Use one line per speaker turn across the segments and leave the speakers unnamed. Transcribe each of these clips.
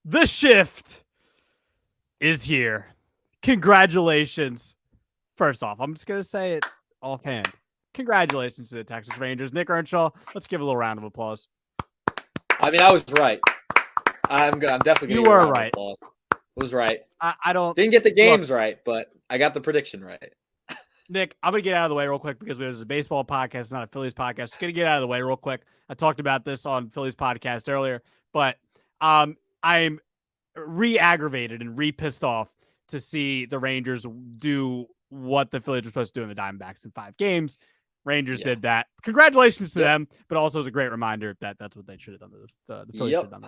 The shift is here. Congratulations. First off, I'm just going to say it offhand. Congratulations to the Texas Rangers. Nick Earnshaw, let's give a little round of applause.
I mean, I was right. I'm definitely going to
You
give a
were
round
right.
of applause. I was right.
I don't
Didn't get the games right, but I got the prediction right.
Nick, I'm going to get out of the way real quick because this is a baseball podcast, it's not a Phillies podcast. Just going to get out of the way real quick. I talked about this on Phillies podcast earlier, but I'm re-aggravated and re-pissed off to see the Rangers do what the Phillies were supposed to do in the Diamondbacks in 5 games. Rangers did that. Congratulations to them, but also as a great reminder that that's what they should have done. The Phillies should have done.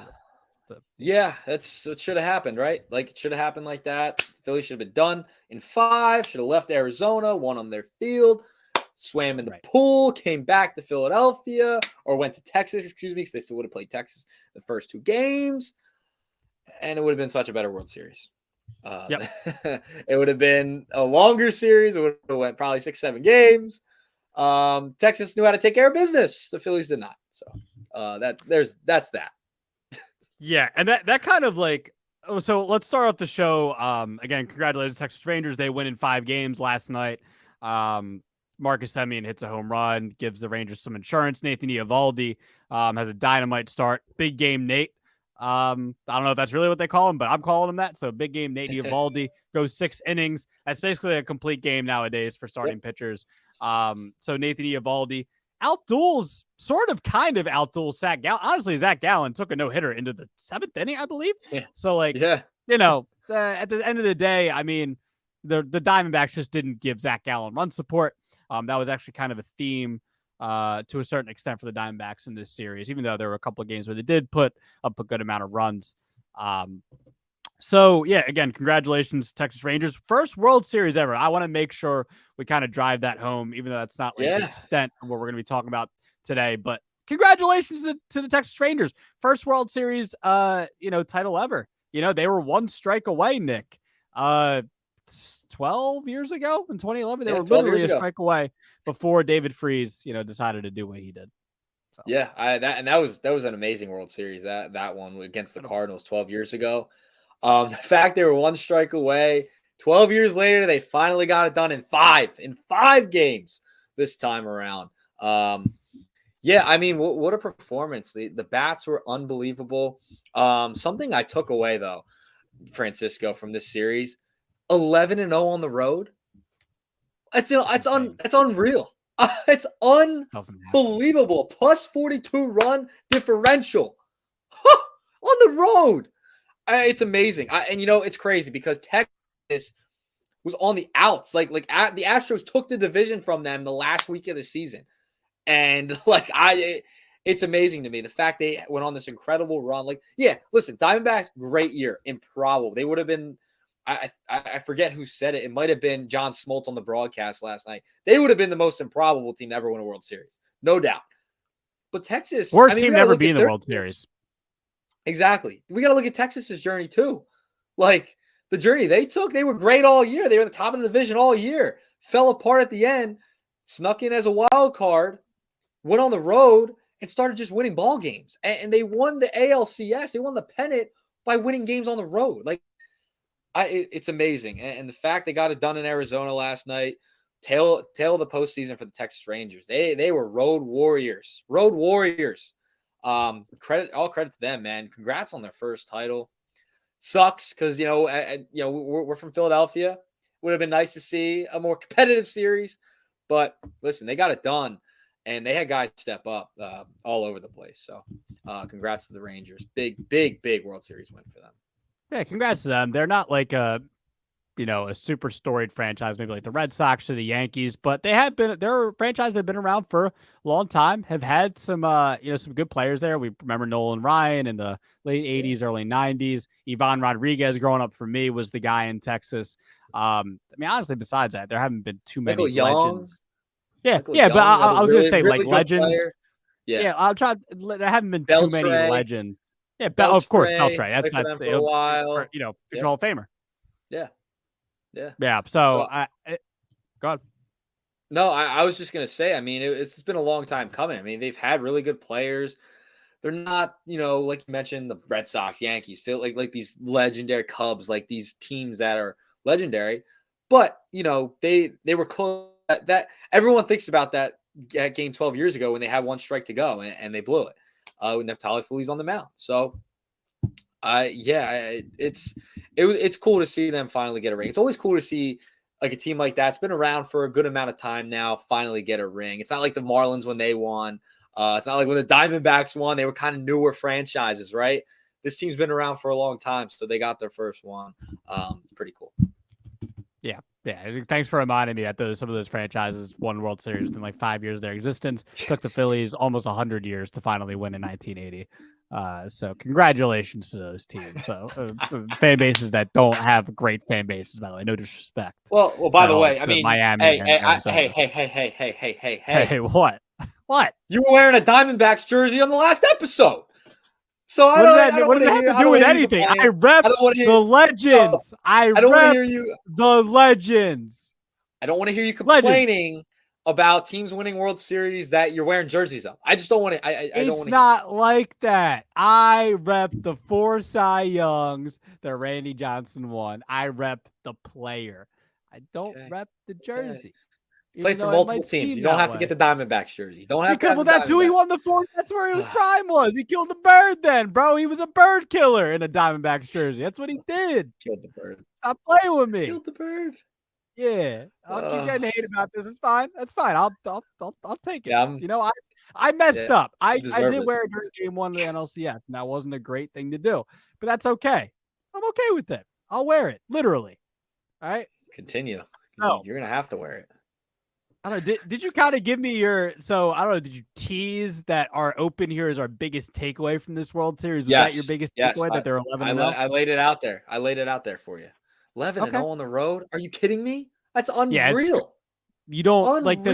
That's what should have happened, right? Like, it should have happened like that. Philly should have been done in 5, should have left Arizona, won on their field, swam in the pool, came back to Philadelphia, or went to Texas, because they still would have played Texas the first 2 games, and it would have been such a better World Series. It would have been a longer series. It would have went probably 6-7 games. Texas knew how to take care of business. The Phillies did not. So that's that.
Yeah, and that kind of like, so let's start off the show. Again, congratulations, Texas Rangers. They win in 5 games last night. Marcus Semien hits a home run, gives the Rangers some insurance. Nathan Eovaldi has a dynamite start. Big game Nate. I don't know if that's really what they call him, but I'm calling him that. So big game Nate Eovaldi goes 6 innings. That's basically a complete game nowadays for starting pitchers. So Nathan Eovaldi outduels, kind of outduels Zach Gallen. Honestly, Zach Gallen took a no-hitter into the 7th inning, I believe. Yeah. So, at the end of the day, I mean, the Diamondbacks just didn't give Zach Gallen run support. That was actually kind of a theme to a certain extent for the Diamondbacks in this series, even though there were a couple of games where they did put up a good amount of runs. So, yeah, again, congratulations, Texas Rangers. First World Series ever. I want to make sure we kind of drive that home, even though that's not the extent of what we're going to be talking about today. But congratulations to the Texas Rangers. First World Series, title ever. They were 1 strike away, Nick. 12 years ago in 2011, they were literally a strike away before David Freese, decided to do what he did.
So. Yeah, that was an amazing World Series. That one against the Cardinals 12 years ago. The fact they were 1 strike away, 12 years later, they finally got it done in 5 games this time around. Yeah, I mean, what a performance. The bats were unbelievable. Something I took away, though, Francisco, from this series, 11-0 on the road. It's unreal. It's unbelievable. Plus 42 run differential on the road. It's amazing. It's crazy because Texas was on the outs. The Astros took the division from them the last week of the season. And it's amazing to me. The fact they went on this incredible run. Listen, Diamondbacks, great year. Improbable. They would have been, I forget who said it. It might have been John Smoltz on the broadcast last night. They would have been the most improbable team to ever win a World Series. No doubt. But Texas.
Worst team to ever be in the World Series.
Exactly. We got to look at Texas's journey too. The journey they took, they were great all year. They were at the top of the division all year. Fell apart at the end, snuck in as a wild card, went on the road, and started just winning ball games. And they won the ALCS. They won the pennant by winning games on the road. It's amazing. And the fact they got it done in Arizona last night, tail of the postseason for the Texas Rangers. They were road warriors. Road warriors. All credit to them, man. Congrats on their first title. Sucks because we're from Philadelphia. Would have been nice to see a more competitive series, but listen, they got it done, and they had guys step up all over the place. So, congrats to the Rangers. Big World Series win for them.
Yeah, congrats to them. They're not like a super storied franchise, maybe like the Red Sox or the Yankees, but they're a franchise that have been around for a long time, have had some, some good players there. We remember Nolan Ryan in the late 80s, early 90s. Ivan Rodriguez growing up for me was the guy in Texas. I mean, honestly, besides that, there haven't been too many legends. Yeah, but I was going to say really legends. Player. Yeah, I'm trying. There haven't been too many legends. Yeah, of course, Beltray. That's
for a while.
Future Hall of Famer.
Yeah.
Yeah. So go ahead.
No, I was just going to say, I mean, it's been a long time coming. I mean, they've had really good players. They're not, like you mentioned, the Red Sox, Yankees, feel like these legendary Cubs, like these teams that are legendary. But they were close. That everyone thinks about that game 12 years ago when they had one strike to go and they blew it. With Neftali Feliz on the mound. So, it's cool to see them finally get a ring. It's always cool to see like a team like that's been around for a good amount of time now finally get a ring. It's not like the Marlins when they won. It's not like when the Diamondbacks won. They were kind of newer franchises, right? This team's been around for a long time, so they got their first one. It's pretty cool.
Yeah. Thanks for reminding me that some of those franchises won World Series within like 5 years of their existence. Took the Phillies almost 100 years to finally win in 1980. So congratulations to those teams. So fan bases that don't have great fan bases, by the way, no disrespect.
Well, by the way, I mean,
Miami.
Hey,
what? What?
You were wearing a Diamondbacks jersey on the last episode. So
what does that have to do with anything? I rep the legends. I don't want to hear you. The legends.
I don't want to hear you complaining about teams winning World Series that you're wearing jerseys of. I just don't want to. I don't want to.
It's not like that. I rep the 4 Cy Youngs that Randy Johnson won. I rep the player. I don't rep the jersey.
Play for multiple teams. You don't have to get the Diamondbacks jersey. You don't have to.
Well, that's who he won the 4. That's where his prime was. He killed the bird then, bro. He was a bird killer in a Diamondbacks jersey. That's what he did.
Killed the bird.
Stop playing with me.
Killed the bird.
Yeah, I'll keep getting hate about this. It's fine. That's fine. I'll take it. Yeah, I messed up. I did wear it during Game 1 of the NLCS, and that wasn't a great thing to do. But that's okay. I'm okay with it. I'll wear it, literally. All right.
Continue. No, you're gonna have to wear it.
I don't know. Did you kind of give me your? So I don't know. Did you tease that our open here is our biggest takeaway from this World Series? Was that your biggest takeaway that they're 11-0?
I laid it out there. I laid it out there for you. 11-0 on the road. Are you kidding me? That's unreal.
You don't like the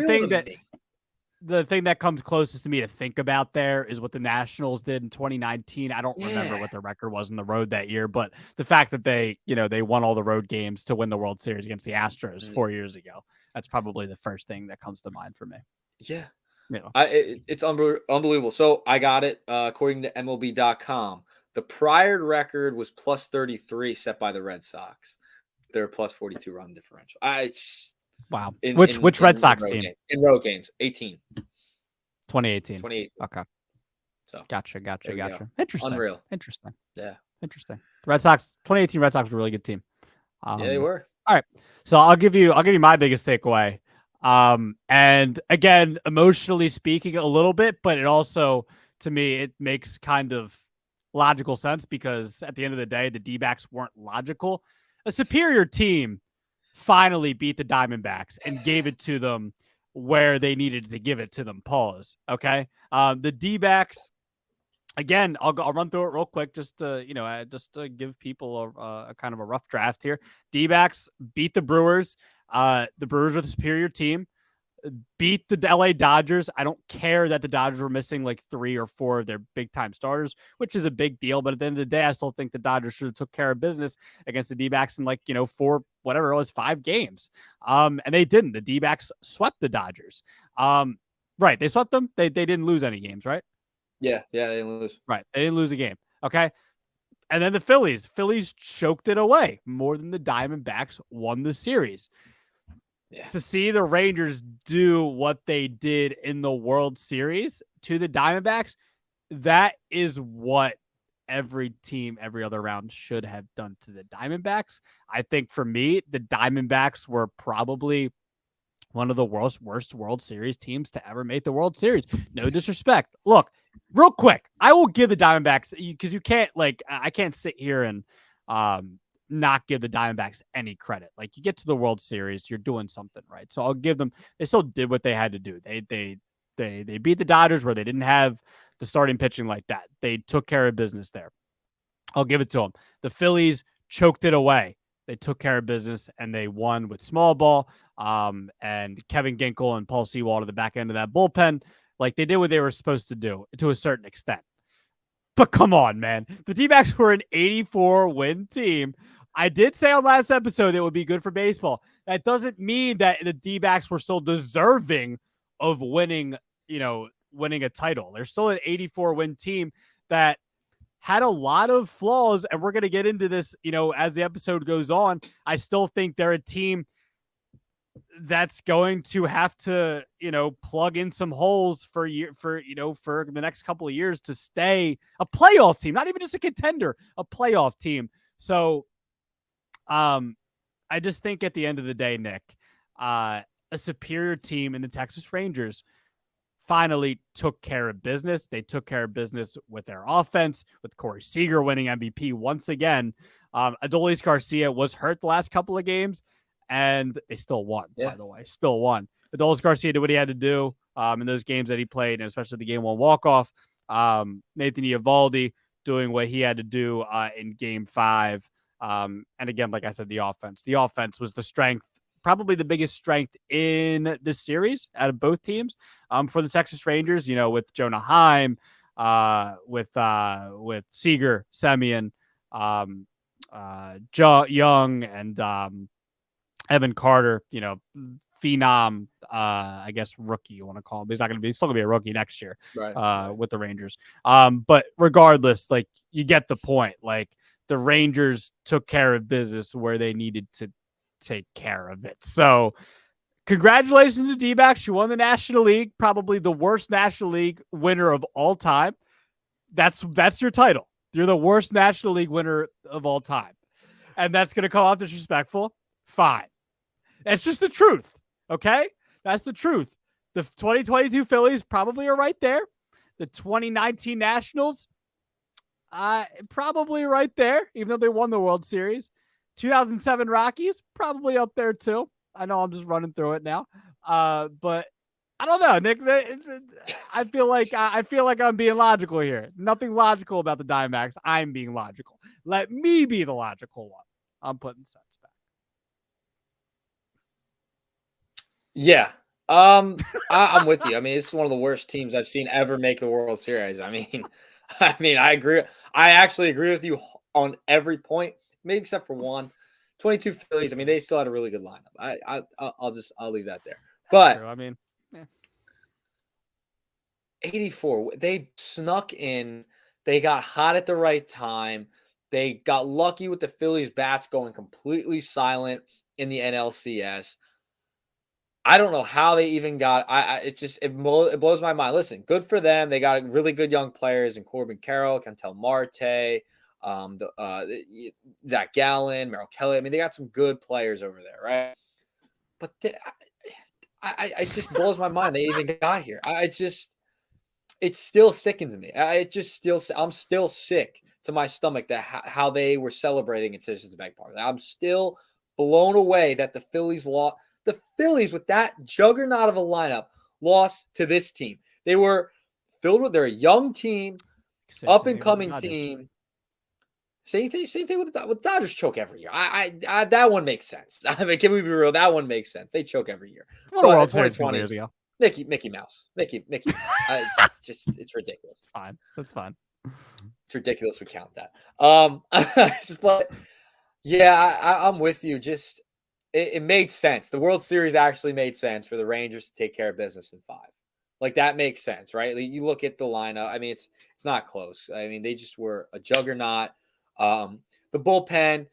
thing that comes closest to me to think about there is what the Nationals did in 2019. I don't remember what the record was on the road that year, but the fact that they won all the road games to win the World Series against the Astros 4 years ago. That's probably the first thing that comes to mind for me.
Yeah. It's unbelievable. So I got it. According to MLB.com, the prior record was plus 33 set by the Red Sox. They're plus 42 run differential.
Wow. Which Red Sox team?
In road games, 18.
2018. Okay.
So
gotcha. Interesting.
Unreal.
Interesting.
Yeah.
Interesting. The Red Sox, 2018 Red Sox were a really good team.
Yeah, they were.
All right. So I'll give you my biggest takeaway. And again, emotionally speaking a little bit, but it also, to me, it makes kind of logical sense because at the end of the day, the D-backs weren't logical. A superior team finally beat the Diamondbacks and gave it to them where they needed to give it to them. Pause. Okay. The D-backs, again, I'll run through it real quick just to give people a kind of a rough draft here. D-backs beat the Brewers. The Brewers are the superior team. Beat the LA Dodgers. I don't care that the Dodgers were missing like 3 or 4 of their big time starters, which is a big deal. But at the end of the day, I still think the Dodgers should have took care of business against the D-backs in 5 games. And they didn't. The D-backs swept the Dodgers. Right. They swept them. They didn't lose any games, right?
Yeah, they didn't lose.
Right. They didn't lose a game. Okay. And then the Phillies choked it away more than the Diamondbacks won the series. Yeah. To see the Rangers do what they did in the World Series to the Diamondbacks, that is what every team, every other round should have done to the Diamondbacks. I think for me, the Diamondbacks were probably one of the worst World Series teams to ever make the World Series. No disrespect. Look, real quick, I will give the Diamondbacks, because you can't, I can't sit here and not give the Diamondbacks any credit. Like, you get to the World Series, you're doing something right. So I'll give them, they still did what they had to do. They beat the Dodgers where they didn't have the starting pitching like that. They took care of business there. I'll give it to them. The Phillies choked it away. They took care of business and they won with small ball. And Kevin Ginkel and Paul Sewald at the back end of that bullpen, like, they did what they were supposed to do to a certain extent. But come on, man. The D-backs were an 84-win team. I did say on last episode it would be good for baseball. That doesn't mean that the D-backs were still deserving of winning, winning a title. They're still an 84 win team that had a lot of flaws, and we're going to get into this, as the episode goes on. I still think they're a team that's going to have to, plug in some holes for the next couple of years to stay a playoff team, not even just a contender, a playoff team. So, I just think at the end of the day, Nick, a superior team in the Texas Rangers finally took care of business. They took care of business with their offense, with Corey Seager winning MVP once again. Adolis Garcia was hurt the last couple of games, and they still won, by the way. Still won. Adolis Garcia did what he had to do in those games that he played, and especially the game one walk-off. Nathan Eovaldi doing what he had to do in game 5. And again, like I said, the offense was the strength, probably the biggest strength in this series out of both teams. For the Texas Rangers, with Jonah Heim, with Seager, Semien, Young, and Evan Carter, phenom, I guess rookie you want to call him. He's still gonna be a rookie next year, right. With the Rangers. But regardless, like, you get the point. Like, the Rangers took care of business where they needed to take care of it. So congratulations to D-backs. You won the National League, probably the worst National League winner of all time. That's your title. You're the worst National League winner of all time. And that's going to come off disrespectful. Fine. It's just the truth. Okay? That's the truth. The 2022 Phillies probably are right there. The 2019 Nationals, probably right there, even though they won the World Series. 2007 Rockies, probably up there too. I know I'm just running through it now. But I don't know, Nick. I feel like I'm being logical here. Nothing logical about the Diamondbacks. I'm being logical. Let me be the logical one. I'm putting sets back.
Yeah. I'm with you. I mean, it's one of the worst teams I've seen ever make the World Series. I mean, I agree. I actually agree with you on every point, maybe except for one. 22 Phillies. I mean, they still had a really good lineup. I'll leave that there. But
true. I mean,
84. They snuck in. They got hot at the right time. They got lucky with the Phillies bats going completely silent in the NLCS. I don't know how they even got. It blows my mind. Listen, good for them. They got really good young players in Corbin Carroll, Cantel Marte, Zach Gallen, Merrill Kelly. I mean, they got some good players over there, right? But it just blows my mind they even got here. It still sickens me. I'm still sick to my stomach that how they were celebrating at Citizens Bank Park. I'm still blown away that the Phillies lost. The Phillies, with that juggernaut of a lineup, lost to this team. They were filled with their young team, up and coming team. Same thing with Dodgers choke every year. I that one makes sense. I mean, can we be real? That one makes sense. They choke every year.
Well, World Series 20 years ago.
Mickey Mouse. Mickey. It's ridiculous.
Fine. That's fine.
It's ridiculous we count that. But yeah, I'm with you. Just it made sense. The World Series actually made sense for the Rangers to take care of business in 5. Like, that makes sense, right? Like, you look at the lineup. I mean, it's not close. I mean, they just were a juggernaut. The bullpen,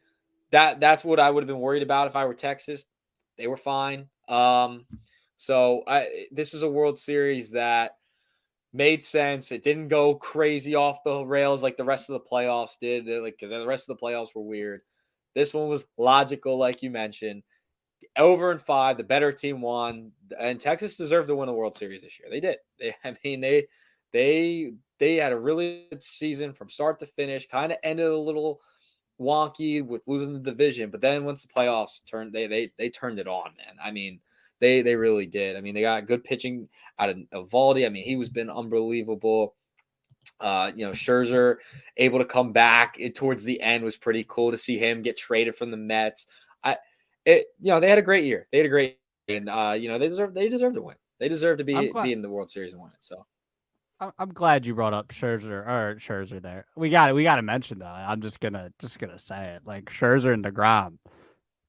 that's what I would have been worried about if I were Texas. They were fine. So this was a World Series that made sense. It didn't go crazy off the rails like the rest of the playoffs did, because the rest of the playoffs were weird. This one was logical, like you mentioned. Over in 5, the better team won, and Texas deserved to win the World Series this year. They did. They had a really good season from start to finish. Kind of ended a little wonky with losing the division, but then once the playoffs turned, they turned it on, man. I mean, they really did. I mean, they got good pitching out of Eovaldi. I mean, he was been unbelievable. Scherzer able to come back towards the end was pretty cool to see him get traded from the Mets. They had a great year. They had a great year, and they deserve to win. They deserve to be in the World Series and win it. So
I'm glad you brought up Scherzer there. We got to mention though. I'm just gonna say it. Like, Scherzer and DeGrom,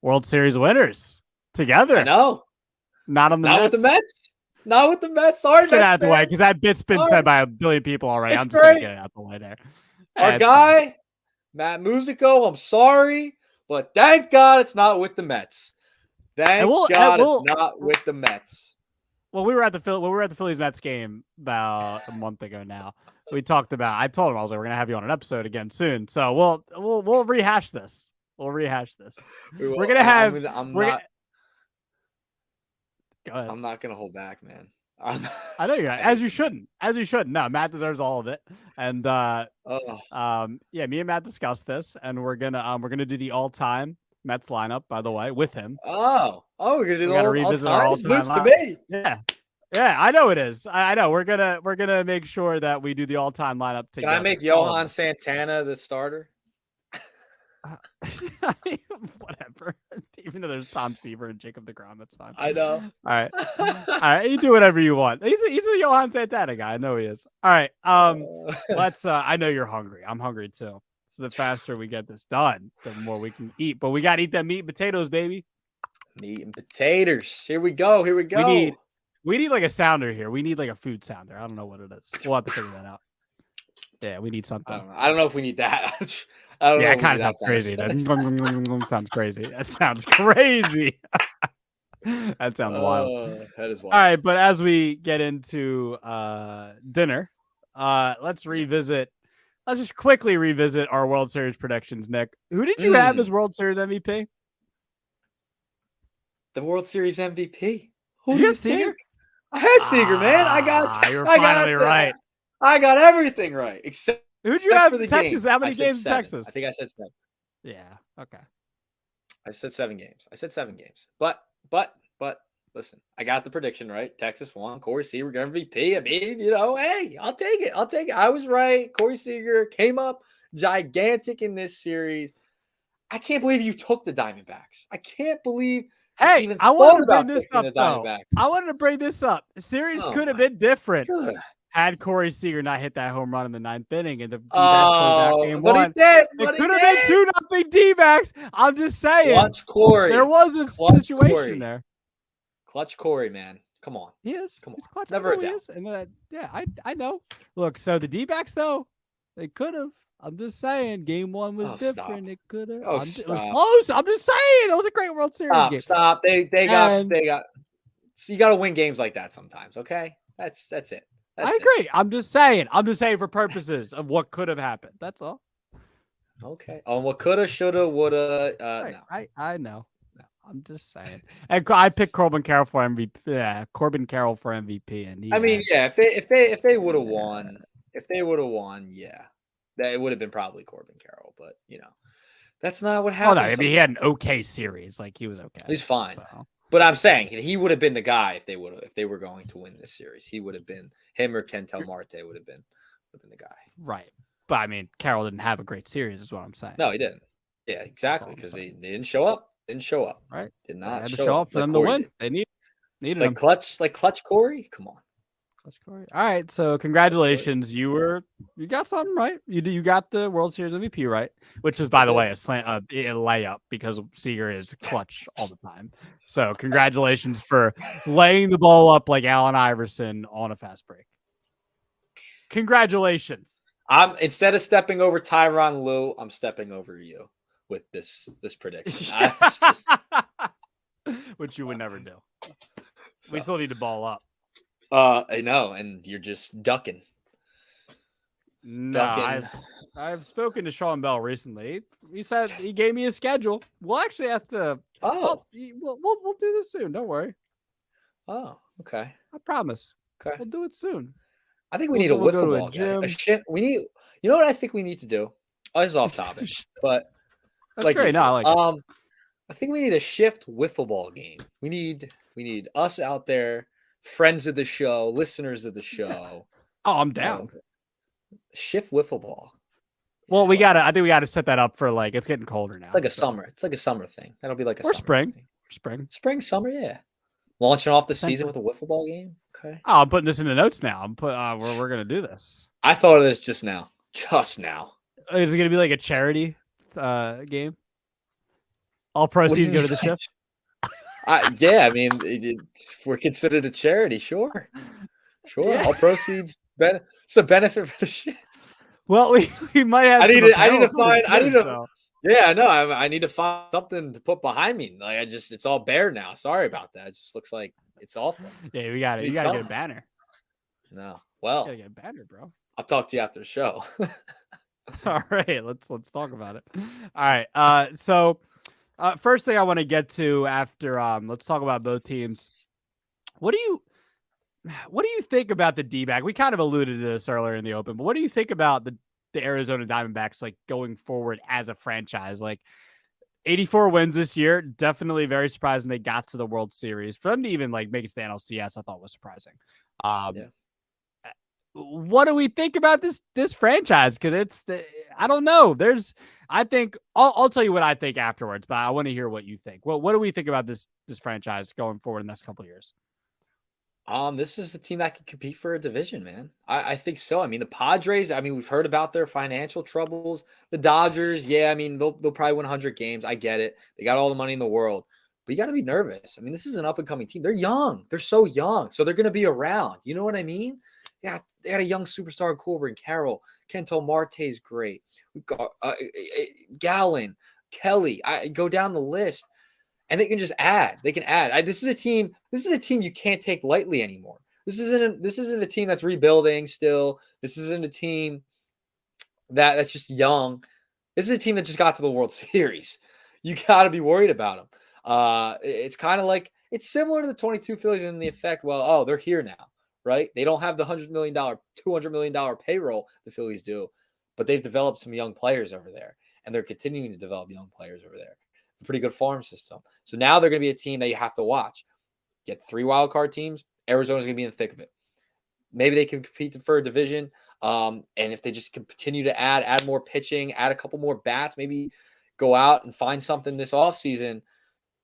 World Series winners together.
I know.
Not with the Mets.
Not with the Mets. Sorry,
Get
Mets
out of the way
fans.
because that bit's been
Sorry.
said by a billion people already.
It's
I'm just gonna
great.
get it out the way there.
Our guy, Matt Musico, I'm sorry, but thank God it's not with the Mets. Thank God it's not with the Mets.
Well, we were at the Phillies Mets game about a month ago now. We talked about. I told him I was like, we're gonna have you on an episode again soon. So we'll rehash this. We'll rehash this. We're gonna have.
I'm not gonna hold back, man.
I know you're not, as you shouldn't. As you shouldn't. No, Matt deserves all of it. And yeah, me and Matt discussed this, and we're gonna do the all-time Mets lineup, by the way, with him.
Oh, we're gonna do
the revisit our all-time
lineup. To me.
Yeah, I know it is. I know we're gonna make sure that we do the all-time lineup together.
Can I make Johan Santana the starter?
Whatever. Even though there's Tom Seaver and Jacob deGrom, that's fine.
I know.
All right. You do whatever you want. He's a Johan Santana guy. I know he is. All right. Let's. I know you're hungry. I'm hungry too. So the faster we get this done, the more we can eat. But we gotta eat that meat and potatoes, baby.
Meat and potatoes. Here we go.
We need like a sounder here. We need like a food sounder. I don't know what it is. We'll have to figure that out. Yeah, we need something.
I don't know if we need that.
It kind of sounds crazy. That sounds crazy. That sounds crazy. That sounds wild.
That is wild.
All right, but as we get into dinner, let's just quickly revisit our World Series predictions, Nick. Who did you have as World Series MVP?
The World Series MVP.
Who did you have, Seager?
I had Seager, man. I got
right.
I got everything right, except
who'd you have
for
in Texas?
game.
How many games in Texas?
I think I said 7.
Yeah. Okay.
I said 7 games. But listen, I got the prediction right. Texas won. Corey Seager MVP. I mean, hey, I'll take it. I was right. Corey Seager came up gigantic in this series. I can't believe you took the Diamondbacks. I can't believe.
Hey, I wanted to bring this up, though. I wanted to bring this up. The series could have been different had Corey Seager not hit that home run in the 9th inning and the D-backs game one. It could have been 2-0 D-backs. I'm just saying.
Clutch Corey.
There was a situation there.
Clutch Corey, man. Come on.
He is.
Come on.
He's clutch.
Never a doubt.
And I know. Look, so the D-backs, though, they could have. I'm just saying, game one was different. It could have. It was close. I'm just saying, it was a great World Series game.
Stop. They got. So you got to win games like that sometimes. Okay, that's it.
I agree. I'm just saying for purposes of what could have happened. That's all.
Okay. Oh, what coulda, shoulda, woulda.
No. I know. No, I'm just saying. And I picked Corbin Carroll for MVP. Yeah, Corbin Carroll for MVP. And
if they would have won, yeah. It would have been probably Corbin Carroll, but that's not what happened.
Oh, no, I mean, he had an okay series. Like, he was okay.
He's fine. So. But I'm saying he would have been the guy if they were going to win this series. He would have been him or Kentel Marte would have been the guy.
Right. But I mean, Carroll didn't have a great series, is what I'm saying.
No, he didn't. Yeah, exactly. Because they didn't show up.
Right.
Did not
show up for them to win. They needed
them. Clutch Corey. Come on.
All right, so congratulations. You got something right. You got the World Series MVP right, which is, by the way, a layup because Seager is clutch all the time. So congratulations for laying the ball up like Allen Iverson on a fast break. Congratulations.
Instead of stepping over Tyronn Lue, I'm stepping over you with this prediction.
Which you would never do. We still need to ball up.
I know, and you're just ducking.
No, I've spoken to Sean Bell recently. He said he gave me a schedule. We'll actually have to. We'll do this soon. Don't worry.
Oh, okay.
I promise.
Okay,
we'll do it soon.
I think we need a wiffle ball game. A shift. We need. You know what I think we need to do? Oh, this is off topic, but
that's great. No, I like it.
I think we need a shift wiffle ball game. We need us out there. Friends of the show, listeners of the show.
Oh, I'm down.
Shift wiffle ball.
Well, I think we gotta set that up for it's getting colder now.
It's like a summer. It's like a summer thing. That'll be like a
spring.
Summer, yeah. Launching off the season with a wiffle ball game. Okay.
Oh, I'm putting this in the notes now. We're gonna do this.
I thought of this just now. Is
it gonna be like a charity game? All proceeds go to the shift.
Yeah, I mean, if we're considered a charity, sure. Sure,
Yeah.
all proceeds it's a benefit for the ship.
Well, we might have some
I need
apparel
to
coming
find I need
soon,
to
so
yeah, I know. I need to find something to put behind me. Like it's all bare now. Sorry about that. It just looks like it's awful.
yeah, we got
I
it. You
need
got to get a
something.
banner.
No.
You got to
Well,
get a banner, bro.
I'll talk to you after the show.
All right, let's talk about it. All right. First thing I want to get to after let's talk about both teams. What do you think about the D-back? We kind of alluded to this earlier in the open, but what do you think about the Arizona Diamondbacks like going forward as a franchise? Like 84 wins this year, definitely very surprising they got to the World Series. For them to even like make it to the NLCS, I thought was surprising.
Yeah.
What do we think about this franchise? Because I don't know. I think I'll tell you what I think afterwards, but I want to hear what you think. What do we think about this franchise going forward in the next couple of years?
This is a team that can compete for a division, man. I think so. I mean, the Padres, I mean, we've heard about their financial troubles. The Dodgers, yeah, I mean, they'll probably win 100 games. I get it. They got all the money in the world. But you got to be nervous. I mean, this is an up and coming team. They're young. They're so young. So they're going to be around. You know what I mean? Yeah, they got a young superstar, Corbin Carroll. Kento Marte is great. We've got Gallen, Kelly. I go down the list. And they can just add. They can add. This is a team. This is a team you can't take lightly anymore. This isn't a team that's rebuilding still. This isn't a team that's just young. This is a team that just got to the World Series. You got to be worried about them. It's kind of like it's similar to the 22 Phillies in the effect. Well, oh, they're here now, right? They don't have the $100 million, $200 million payroll the Phillies do, but they've developed some young players over there, and they're continuing to develop young players over there. Pretty good farm system. So now they're going to be a team that you have to watch. Get 3 wild card teams. Arizona's going to be in the thick of it. Maybe they can compete for a division. And if they just continue to add more pitching, add a couple more bats, maybe go out and find something this offseason.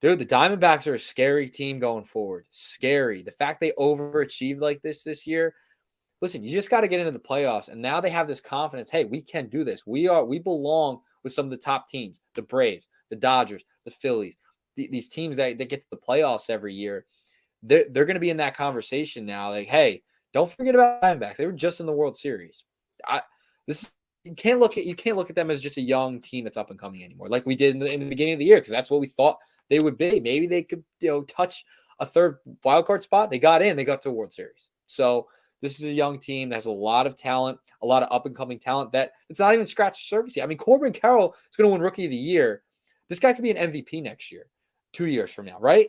Dude, the Diamondbacks are a scary team going forward. Scary. The fact they overachieved like this year. Listen, you just got to get into the playoffs. And now they have this confidence. Hey, we can do this. We belong with some of the top teams, the Braves, the Dodgers, the Phillies, these teams that get to the playoffs every year. They're going to be in that conversation now. Like, hey, don't forget about Diamondbacks. They were just in the World Series. You can't look at them as just a young team that's up and coming anymore, like we did in the beginning of the year, because that's what we thought they would be. Maybe they could touch a third wild card spot. They got in. They got to a World Series. So this is a young team that has a lot of talent, a lot of up and coming talent that it's not even scratched the surface yet. I mean, Corbin Carroll is going to win Rookie of the Year. This guy could be an MVP next year, 2 years from now, right?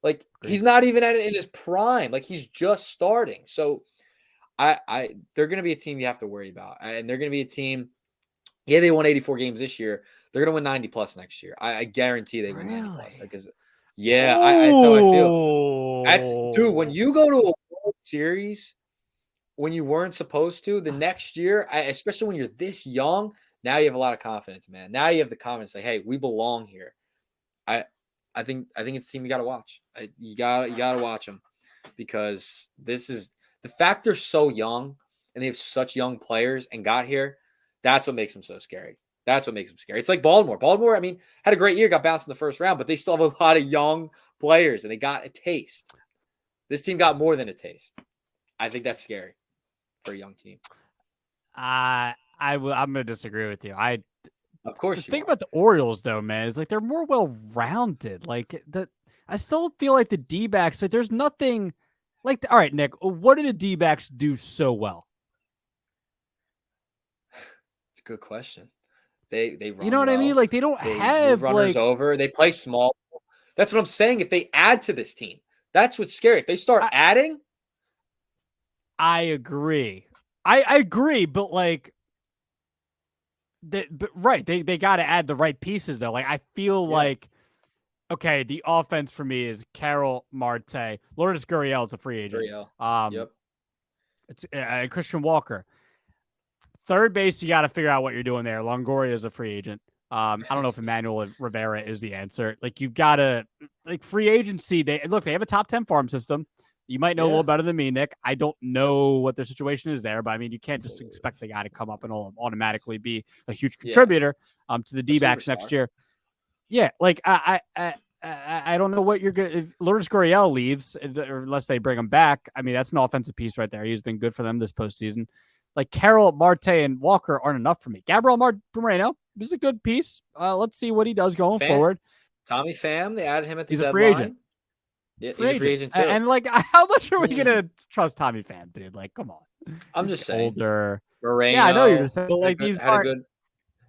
Like he's not even in his prime. Like he's just starting. So they're going to be a team you have to worry about, and they're going to be a team. Yeah, they won 84 games this year. They're going to win 90 plus next year. I guarantee they win 90 plus. Because yeah, that's how I feel. That's dude. When you go to a World Series, when you weren't supposed to, the next year, especially when you're this young, now you have a lot of confidence, man. Now you have the confidence, like, hey, we belong here. I think it's a team you got to watch. You got to watch them, because this is the fact they're so young and they have such young players and got here. That's what makes them so scary. That's what makes them scary. It's like Baltimore. Baltimore, I mean, had a great year, got bounced in the first round, but they still have a lot of young players and they got a taste. This team got more than a taste. I think that's scary for a young team.
I'm gonna disagree with you.
Of course,
the thing about the Orioles, though, man, is like they're more well-rounded. Like I still feel like the D-backs, like there's nothing like. All right, Nick, what do the D-backs do so well?
It's a good question. They run,
you know what
well.
I mean? Like they don't have
move runners over. They play small. That's what I'm saying. If they add to this team, that's what's scary. If they start adding,
I agree. I agree, but like. Right, they got to add the right pieces though. Like I feel like, okay, the offense for me is Carroll, Marte, Lourdes Gurriel is a free agent.
Yep.
It's Christian Walker. Third base, you got to figure out what you're doing there. Longoria is a free agent. I don't know if Emmanuel Rivera is the answer. Like you've got to like free agency. They have a top 10 farm system. You might know a little better than me, Nick. I don't know what their situation is there, but I mean, you can't just expect the guy to come up and automatically be a huge contributor to the D-backs next year. Yeah, like I don't know what you're good. If Lourdes Gurriel leaves, or unless they bring him back, I mean, that's an offensive piece right there. He's been good for them this postseason. Like Carroll, Marte, and Walker aren't enough for me. Gabriel Moreno is a good piece. Let's see what he does going forward.
Tommy Pham, they added him at the
He's a free agent.
deadline. Yeah,
Free
he's a free
agent.
agent too.
And like, how much are we gonna trust Tommy Pham, dude? Like, come on.
I'm
He's
just saying.
older.
Moreno,
yeah, I know you're just saying, but like these
had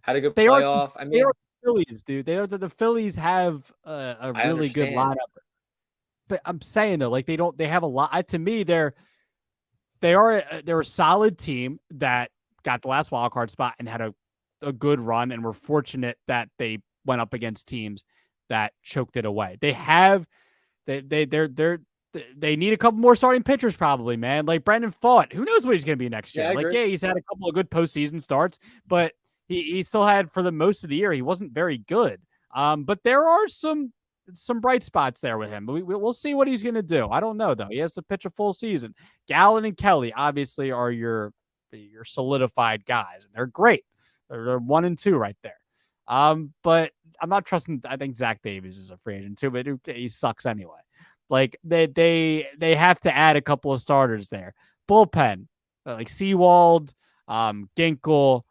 a good
they are
playoff.
they are the Phillies, dude. The Phillies have a really good lineup. But I'm saying though, like they have a lot. To me, they're a solid team that got the last wild card spot and had a good run, and were fortunate that they went up against teams that choked it away. They need a couple more starting pitchers, probably, man. Like Brandon Pfaadt, who knows what he's going to be next year? He's had a couple of good postseason starts, but he still had for the most of the year he wasn't very good. But there are some bright spots there with him. We'll see what he's going to do. I don't know though. He has to pitch a full season. Gallen and Kelly obviously are your solidified guys, and they're great. They're 1 and 2 right there. But I'm not trusting. I think Zach Davies is a free agent too, but he sucks anyway. Like they have to add a couple of starters there. Bullpen, like Seawald, Ginkle,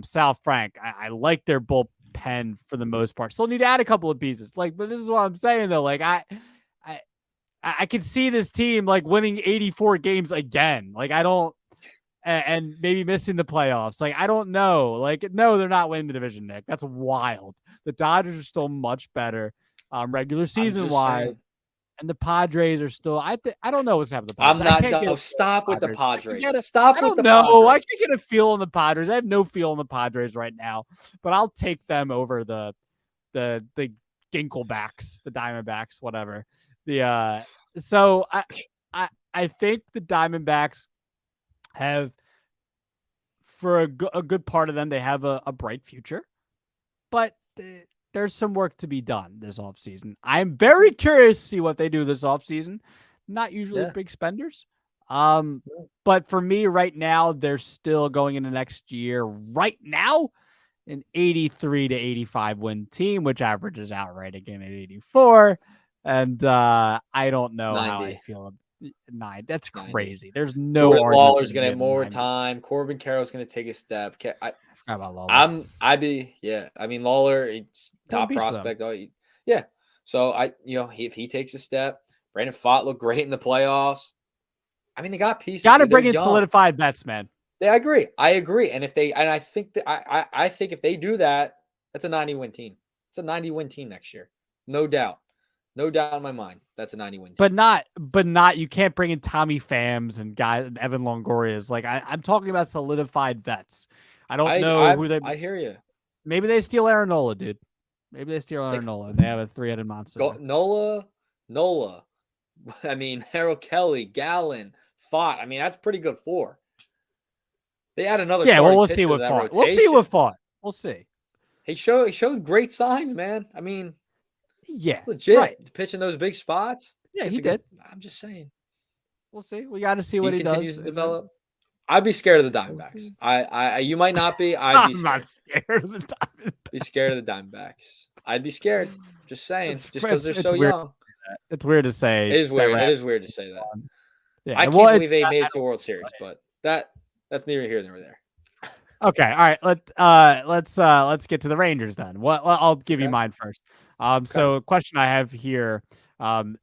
Sal Frank. I like their bullpen for the most part. Still need to add a couple of pieces. Like, but this is what I'm saying though. Like I can see this team like winning 84 games again. Like I don't, and maybe missing the playoffs. Like I don't know. Like no, they're not winning the division, Nick. That's wild. The Dodgers are still much better, regular season wise. Saying. And the Padres are still. I don't know what's happening with the Padres.
I'm not. No, stop with the Padres.
Stop with the Padres. I can't get a feel on the Padres. I have no feel on the Padres right now. But I'll take them over the Ginkelbacks, the Diamondbacks, whatever. So I think the Diamondbacks have, for a good part of them, they have a bright future, but there's some work to be done this offseason. I'm very curious to see what they do this offseason. Not usually big spenders. But for me right now, they're still going into next year right now an 83 to 85 win team, which averages out right again at 84. And I don't know 90. How I feel. 9. That's crazy. 90. There's no
Jordan Lawler's going to have more 90. Time. Corbin Carroll's going to take a step. I forgot about Lawler. I mean, Lawler, top prospect. Yeah. So if he takes a step, Brandon Pfaadt looked great in the playoffs. I mean, they got pieces.
Got to bring in solidified vets, man.
Yeah, I agree. And I think that I think if they do that, that's a 90-win team. It's a 90-win team next year. No doubt. No doubt in my mind. That's a 90-win team.
But not you can't bring in Tommy Phams and Evan Longoria's. Like I'm talking about solidified vets. I don't know who they.
I hear you.
Maybe they steal Aaron Nola, dude. Maybe they steal Aaron Nola. They have a 3-headed monster.
Nola. I mean, Harold Kelly, Gallen, Pfaadt. I mean, that's pretty good 4. They had another.
Yeah, well, we'll see what Pfaadt. We'll see what Pfaadt. We'll see.
He showed great signs, man. I mean,
yeah,
legit right. Pitching those big spots.
Yeah, he did.
I'm just saying.
We'll see. We got to see what he
continues
does.
To develop. I'd be scared of the Diamondbacks. I you might not be. I'd be scared.
I'm not scared of the Diamondbacks.
Be scared of the Diamondbacks. I'd be scared. Just saying. Just because they're so young.
It's weird to say.
It is weird. It is weird to say that.
Yeah,
I can't believe they made it to World Series, but that's neither here nor there.
Okay, all right. Let's get to the Rangers then. I'll give you mine first. So a question I have here, it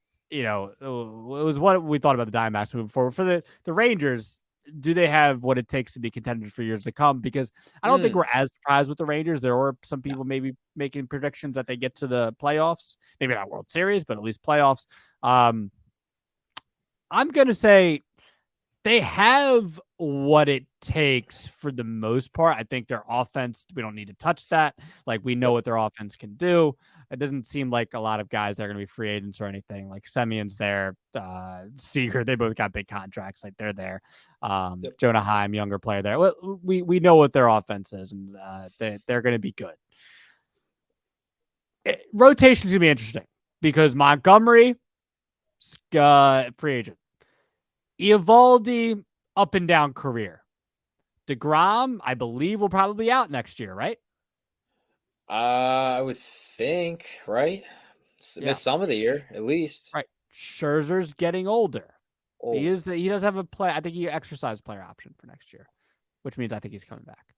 was what we thought about the Diamondbacks moving forward. For the Rangers, do they have what it takes to be contenders for years to come? Because I don't think we're as surprised with the Rangers. There were some people maybe making predictions that they get to the playoffs, maybe not World Series, but at least playoffs. I'm going to say they have what it takes for the most part. I think their offense, we don't need to touch that. Like, we know what their offense can do. It doesn't seem like a lot of guys are going to be free agents or anything. Like Semion's there, Seager, they both got big contracts. Like, they're there. Jonah Heim, younger player there. We know what their offense is, and they're going to be good. Rotation's going to be interesting because Montgomery, free agent. Eovaldi, up and down career. DeGrom, I believe, will probably be out next year, right?
I would think, right?
Yeah.
Missed some of the year, at least.
Right. Scherzer's getting older.
Old.
He does have a play. I think he exercised player option for next year, which means I think he's coming back.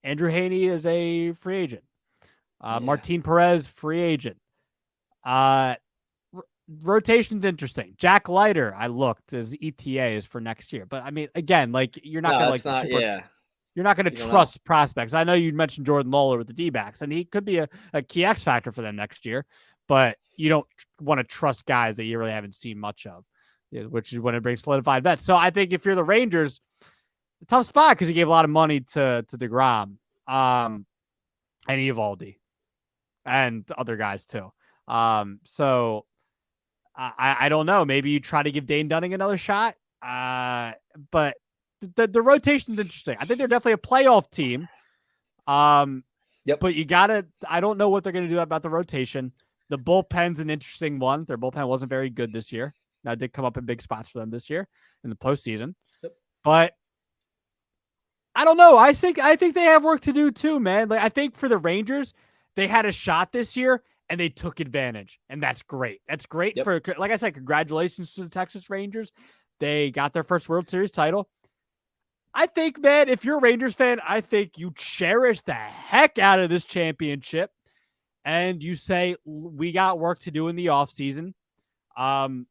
Andrew Haney is a free agent.
Yeah.
Martin Perez, free agent. Rotation's interesting. Jack Leiter, I looked, his ETA is for next year. But I mean, again, like you're not gonna you're not gonna trust prospects. I know you mentioned Jordan Lawler with the D-backs, and he could be a key X factor for them next year, but you don't want to trust guys that you really haven't seen much of, which is when it brings solidified vets. So I think if you're the Rangers, a tough spot because you gave a lot of money to DeGrom, and Eovaldi, and other guys too. So I don't know. Maybe you try to give Dane Dunning another shot. But the rotation's interesting. I think they're definitely a playoff team.
Yep.
But I don't know what they're going to do about the rotation. The bullpen's an interesting one. Their bullpen wasn't very good this year. Now, it did come up in big spots for them this year in the postseason.
Yep.
But I don't know. I think they have work to do too, man. Like I think for the Rangers, they had a shot this year and they took advantage, and that's great. That's great for, like I said, congratulations to the Texas Rangers. They got their first World Series title. I think, man, if you're a Rangers fan, I think you cherish the heck out of this championship, and you say we got work to do in the offseason. And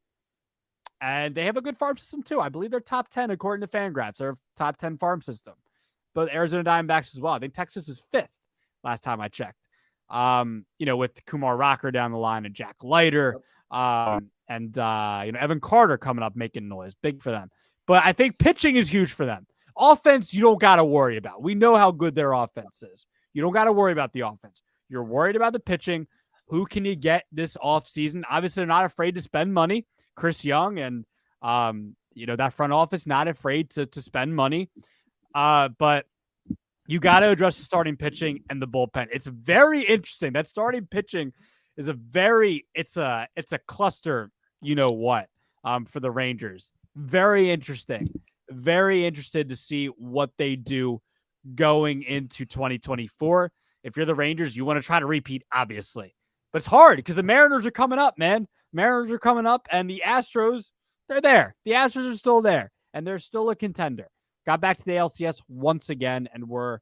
they have a good farm system too. I believe they're top 10 according to Fangraphs. They're a top 10 farm system. But Arizona Diamondbacks as well. I think Texas is 5th last time I checked. With Kumar Rocker down the line and Jack Leiter, and Evan Carter coming up making noise, big for them. But I think pitching is huge for them. Offense, you don't got to worry about. We know how good their offense is. You don't got to worry about the offense. You're worried about the pitching. Who can you get this offseason? Obviously, they're not afraid to spend money. Chris Young and that front office not afraid to spend money. But you got to address the starting pitching and the bullpen. It's very interesting. That starting pitching is it's a cluster, for the Rangers. Very interesting. Very interested to see what they do going into 2024. If you're the Rangers, you want to try to repeat, obviously. But it's hard because the Mariners are coming up, man. Mariners are coming up, and the Astros, they're there. The Astros are still there, and they're still a contender. Got back to the LCS once again, and we're,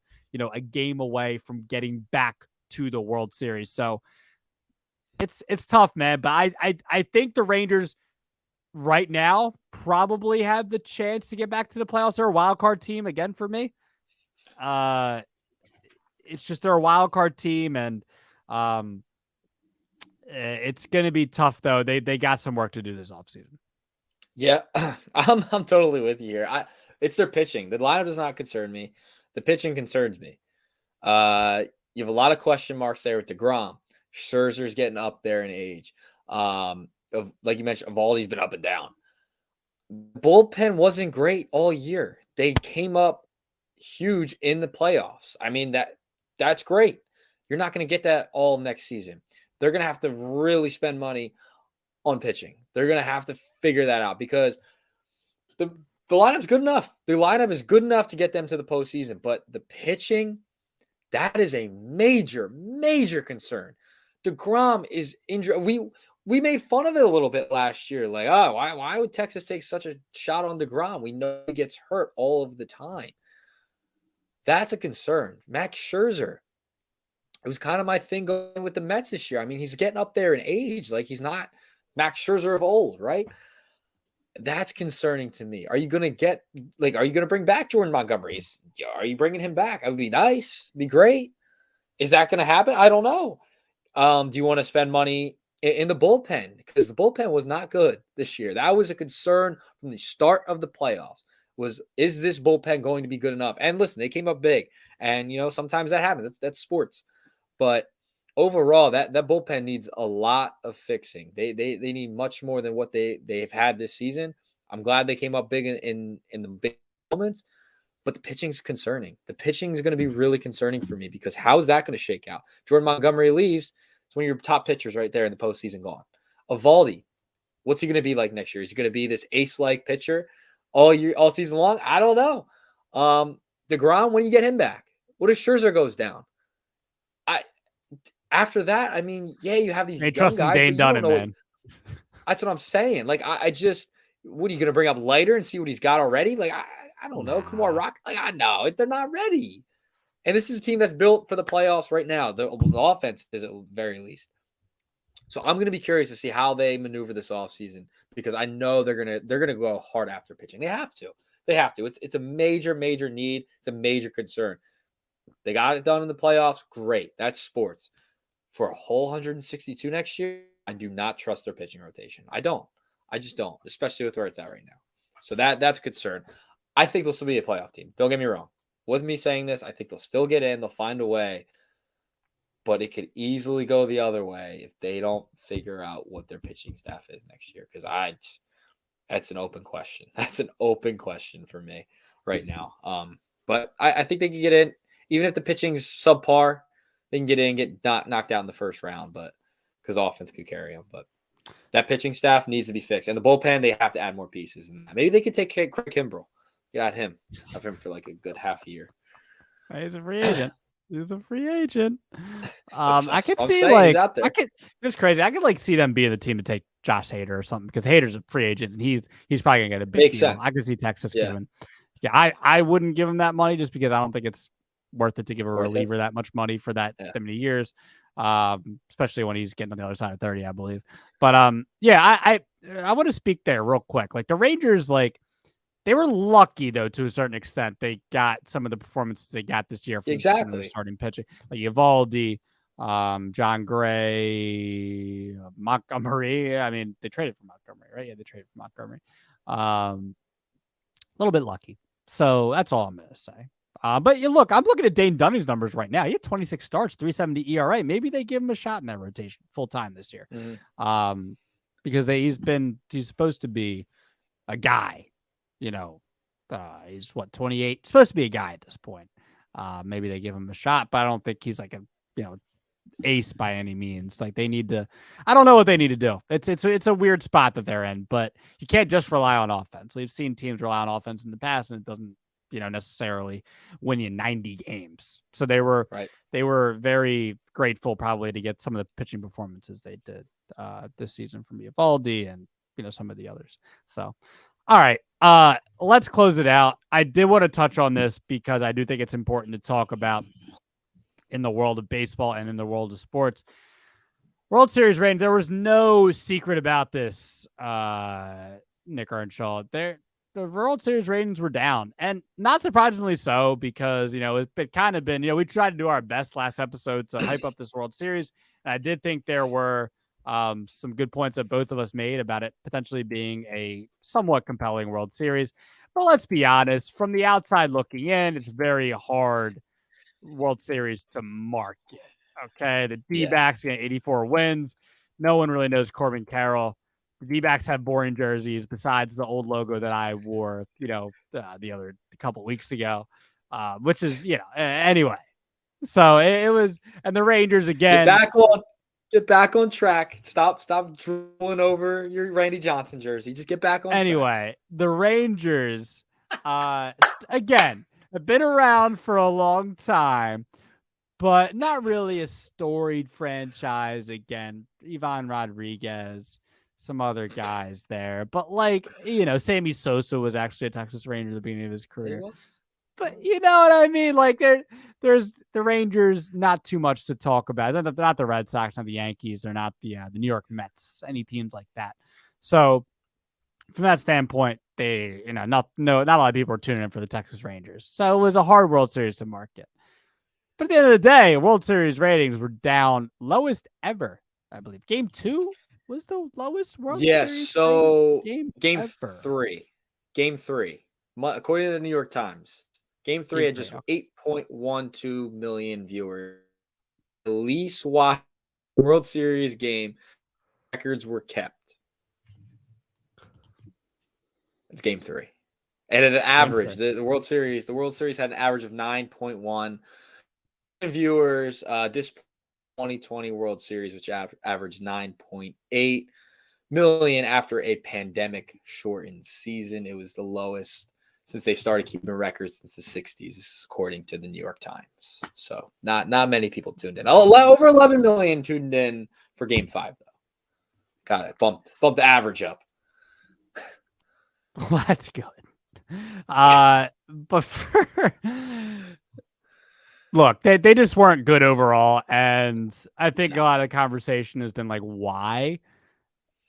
a game away from getting back to the World Series. So it's tough, man. But I think the Rangers right now probably have the chance to get back to the playoffs. They're a wild card team again for me. It's just they're a wild card team, and it's going to be tough though. They got some work to do this offseason.
Yeah, I'm totally with you here. It's their pitching. The lineup does not concern me. The pitching concerns me. You have a lot of question marks there with DeGrom. Scherzer's getting up there in age. Like you mentioned, Eovaldi's been up and down. Bullpen wasn't great all year. They came up huge in the playoffs. I mean, that's great. You're not going to get that all next season. They're going to have to really spend money on pitching. They're going to have to figure that out because the lineup's good enough. The lineup is good enough to get them to the postseason, but the pitching, that is a major, major concern. DeGrom is injured. We made fun of it a little bit last year. Like, why would Texas take such a shot on DeGrom? We know he gets hurt all of the time. That's a concern. Max Scherzer. It was kind of my thing going with the Mets this year. I mean, he's getting up there in age. Like, he's not Max Scherzer of old, right? That's concerning to me. Are you going to bring back Jordan Montgomery? Are you bringing him back? It would be nice. It'd be great. Is that going to happen? I don't know. Do you want to spend money in the bullpen? Because the bullpen was not good this year. That was a concern from the start of the playoffs. Is this bullpen going to be good enough? And listen, they came up big. And, sometimes that happens. That's sports. But overall, that bullpen needs a lot of fixing. They need much more than what they've had this season. I'm glad they came up big in the big moments, but the pitching's concerning. The pitching is going to be really concerning for me because how is that going to shake out? Jordan Montgomery leaves. It's one of your top pitchers right there in the postseason gone. Eovaldi, what's he going to be like next year? Is he going to be this ace-like pitcher all season long? I don't know. DeGrom, when you get him back? What if Scherzer goes down? after that, I mean, yeah, you have these
They
young
trusting
guys, but
Dane
you don't
Dunning,
know what.
man.
That's what I'm saying. Like, I just, what are you going to bring up later and see what he's got already? Like, I don't know. Kumar
Nah.
Rock, like, I know they're not ready. And this is a team that's built for the playoffs right now. The offense is at the very least. So I'm going to be curious to see how they maneuver this offseason because I know they're gonna go hard after pitching. They have to. They have to. It's a major need. It's a major concern. They got it done in the playoffs. Great. That's sports. For a whole 162 next year, I do not trust their pitching rotation. I don't. I just don't, especially with where it's at right now. So that's a concern. I think they'll still be a playoff team. Don't get me wrong. With me saying this, I think they'll still get in. They'll find a way. But it could easily go the other way if they don't figure out what their pitching staff is next year. Because that's an open question. That's an open question for me right now. But I think they can get in, even if the pitching's subpar. They can get in, get knocked out in the first round, but because offense could carry them. But that pitching staff needs to be fixed, and the bullpen they have to add more pieces. And maybe they could take Craig Kimbrell, get him, have him for like a good half a year.
He's a free agent. He's a free agent. I could
I'm
see
saying,
like
he's out there.
it's crazy. I could like see them being the team to take Josh Hader or something because Hader's a free agent and he's probably gonna get a big
Makes
deal.
sense.
I could see Texas
Yeah.
giving. Yeah, I wouldn't give him that money just because I don't think it's worth it to give a reliever that much money for that many years. Especially when he's getting on the other side of 30, I believe. But yeah, I want to speak there real quick. Like the Rangers, like they were lucky though to a certain extent. They got some of the performances they got this year from the starting pitching, like Eovaldi, John Gray, Montgomery. I mean, they traded for Montgomery, right? Yeah, they traded for Montgomery. A little bit lucky. So that's all I'm gonna say. But you look, I'm looking at Dane Dunning's numbers right now. He had 26 starts, 3.70 ERA. Maybe they give him a shot in that rotation full time this year.
Mm-hmm.
Because he's supposed to be a guy, you know. He's 28, supposed to be a guy at this point. Maybe they give him a shot, but I don't think he's like a ace by any means. Like they need to, I don't know what they need to do. It's a weird spot that they're in, but you can't just rely on offense. We've seen teams rely on offense in the past, and it doesn't necessarily win you 90 games. So they were very grateful probably to get some of the pitching performances they did this season from Eovaldi and some of the others. So all right, let's close it out. I did want to touch on this because I do think it's important to talk about in the world of baseball and in the world of sports. World Series ratings, there was no secret about this, Nick Earnshaw. The World Series ratings were down, and not surprisingly so because, it's kind of been, we tried to do our best last episode to hype up this World Series. And I did think there were some good points that both of us made about it potentially being a somewhat compelling World Series. But let's be honest, from the outside looking in, it's very hard World Series to market. Okay. The D-backs get 84 wins. No one really knows Corbin Carroll. The D-backs have boring jerseys besides the old logo that I wore, the other couple weeks ago, which is, anyway. So it was, and the Rangers again.
Get back on track. Stop drooling over your Randy Johnson jersey. Just get back on track.
Anyway, the Rangers, again, have been around for a long time, but not really a storied franchise. Again, Ivan Rodriguez, some other guys there. But Sammy Sosa was actually a Texas Ranger at the beginning of his career. But you know what I mean? Like there's the Rangers, not too much to talk about. They're not the Red Sox, not the Yankees. They're not the New York Mets, any teams like that. So from that standpoint, they, not a lot of people are tuning in for the Texas Rangers. So it was a hard World Series to market. But at the end of the day, World Series ratings were down, lowest ever, I believe. Game 2 was the lowest World Series.
So
game
ever. 3. Game 3. According to the New York Times, Game 3 had just 8.12 million viewers. At least watch World Series game. Records were kept. It's Game 3. And at an average, the World Series had an average of 9.1 viewers. This 2020 World Series, which averaged 9.8 million after a pandemic shortened season. It was the lowest since they started keeping records since the 60s, according to the New York Times. So not many people tuned in. Over 11 million tuned in for Game 5, though. Got it. Bumped the average up.
Well, that's good. But look, they just weren't good overall, and I think a lot of the conversation has been like, why?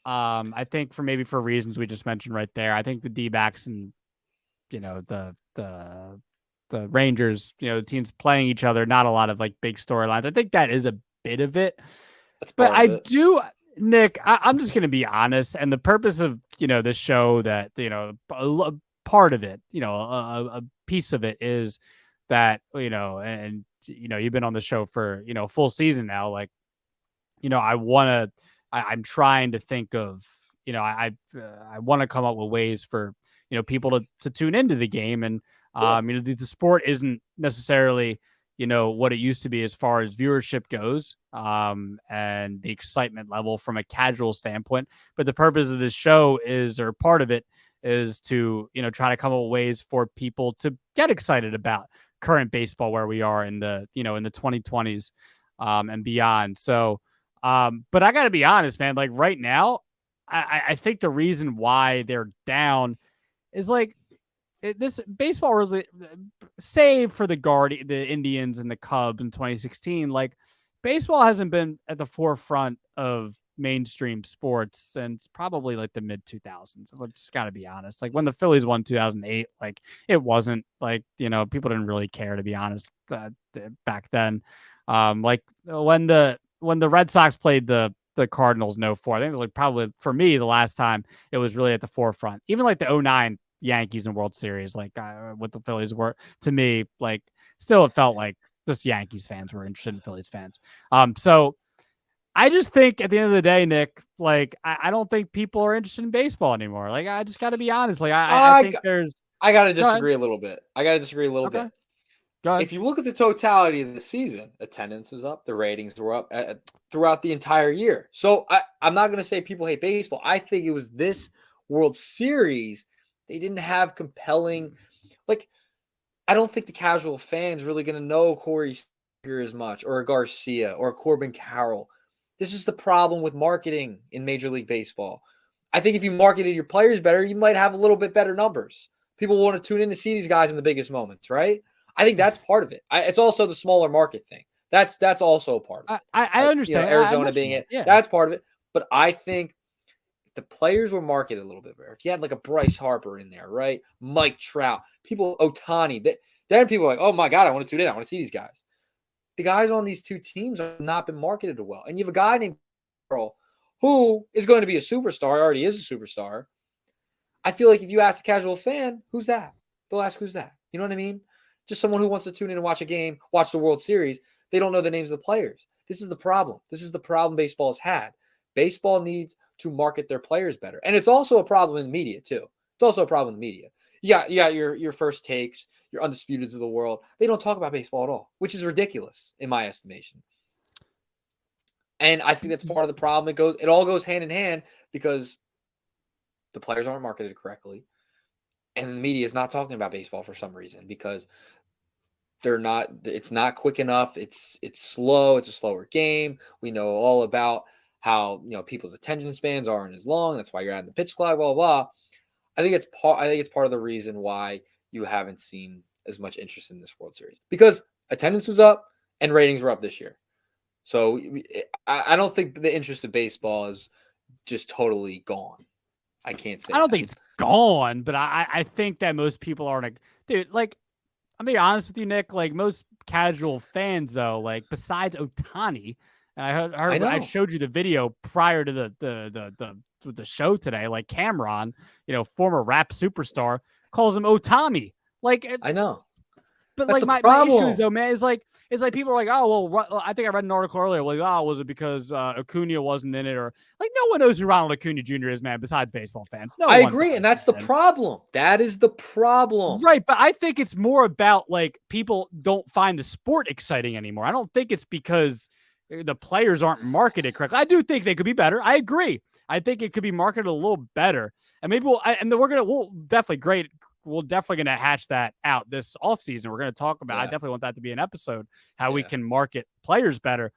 I think for reasons we just mentioned right there. I think the D-backs and the Rangers, the teams playing each other, not a lot of like big storylines. I think that is a bit of it.
That's
but
part of it.
do, Nick, I'm just going to be honest. And the purpose of, this show that, a part of it, a piece of it is that, and, you've been on the show for, full season now. Like, I'm trying to think of, I want to come up with ways for, people to tune into the game. And, the sport isn't necessarily, what it used to be as far as viewership goes, and the excitement level from a casual standpoint. But the purpose of this show or part of it is to, try to come up with ways for people to get excited about current baseball where we are in the, in the 2020s, and beyond. So, but I got to be honest, man, like right now, I think the reason why they're down is like this baseball really, save for the Indians and the Cubs in 2016, like baseball hasn't been at the forefront of mainstream sports since probably like the mid 2000s. Let's got to be honest. Like when the Phillies won 2008, like it wasn't like, people didn't really care, to be honest, back then. Like when the Red Sox played the Cardinals in 04, I think it was like probably for me the last time it was really at the forefront. Even like the 09 Yankees and World Series, like what the Phillies were, to me, like still it felt like just Yankees fans were interested in Phillies fans. So I just think at the end of the day, Nick, like I don't think people are interested in baseball anymore. Like I just got to be honest. Like I think
I got to disagree a little bit. Bit. If you look at the totality of the season, attendance was up, the ratings were up throughout the entire year. So I'm not going to say people hate baseball. I think it was this World Series. They didn't have compelling, like, I don't think the casual fan's really going to know Corey Seager as much, or a Garcia, or a Corbin Carroll. This is the problem with marketing in Major League Baseball. I think if you marketed your players better, you might have a little bit better numbers. People want to tune in to see these guys in the biggest moments, right? I think that's part of it. It's also the smaller market thing. That's also a part of it.
I understand.
Arizona being it. Yeah. That's part of it. But I think the players were marketed a little bit better. If you had like a Bryce Harper in there, right? Mike Trout, Ohtani, then people are like, oh my God, I want to tune in. I want to see these guys. The guys on these two teams have not been marketed well. And you have a guy named Carl who is going to be a superstar, already is a superstar. I feel like if you ask a casual fan, who's that? They'll ask, who's that? You know what I mean? Just someone who wants to tune in and watch a game, watch the World Series. They don't know the names of the players. This is the problem. This is the problem baseball has had. Baseball needs to market their players better. And it's also a problem in the media, too. It's also a problem in the media. You got your First Takes, your Undisputeds of the world. They don't talk about baseball at all, which is ridiculous in my estimation. And I think that's part of the problem. It all goes hand in hand because the players aren't marketed correctly. And the media is not talking about baseball for some reason because it's not quick enough. It's slow. It's a slower game. We know all about how, people's attention spans aren't as long. That's why you're adding the pitch clock, blah, blah, blah. I think it's part of the reason why you haven't seen as much interest in this World Series because attendance was up and ratings were up this year. So I don't think the interest in baseball is just totally gone. I can't say.
I don't think it's gone, but I think that most people aren't. Dude, like, I'm being honest with you, Nick. Like most casual fans, though, like besides Ohtani, and I showed you the video prior to the show today. Like Cameron, former rap superstar, calls him Otami. Like
I know.
But that's like my issues though, man, is like people are like, oh well, I think I read an article earlier. Like, oh, was it because Acuna wasn't in it, or like no one knows who Ronald Acuna Jr. is, man, besides baseball fans. No,
I agree, and that's the problem. That is the problem,
right? But I think it's more about like people don't find the sport exciting anymore. I don't think it's because the players aren't marketed correctly. I do think they could be better. I agree. I think it could be marketed a little better, and maybe we'll definitely we're definitely going to hatch that out this offseason. We're going to talk about. I definitely want that to be an episode, how we can market players better.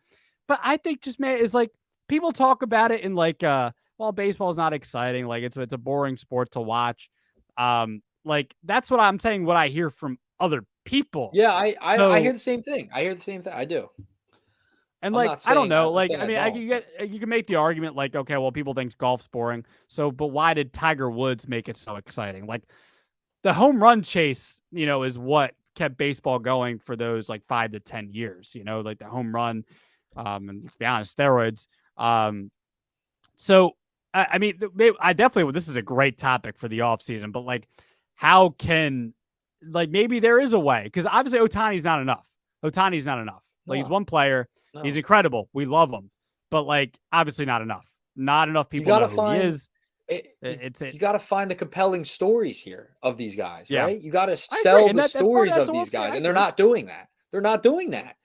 But I think just, man, it's like people talk about it in like, well, baseball is not exciting. Like it's a boring sport to watch. Like that's what I'm saying. What I hear from other people.
Yeah, I hear
So,
the same thing. I hear the same thing. I do.
and
I'm
like,
not
I don't
saying
know.
I'm not
Like,
saying
I
I
mean,
don't.
you can make the argument like, okay, well, people think golf's boring. So, but why did Tiger Woods make it so exciting? Like the home run chase, is what kept baseball going for those like 5 to 10 years, like the home run, and let's be honest, steroids. So I mean, I definitely, this is a great topic for the offseason, but like, how can, like, maybe there is a way, because obviously Otani's not enough. Otani's not enough. Like, he's
No,
one player. He's
no.
incredible. We love him, but like, obviously not enough. Not enough
You
people
got to
know who he
find
is.
it,
It's it.
you got to find the compelling stories here of these guys,
Yeah,
right? You got to
I agree,
sell
and
the
that part
stories
that's
of
the
these
World Series.
guys,
I
and they're
agree.
not doing that. They're not doing that.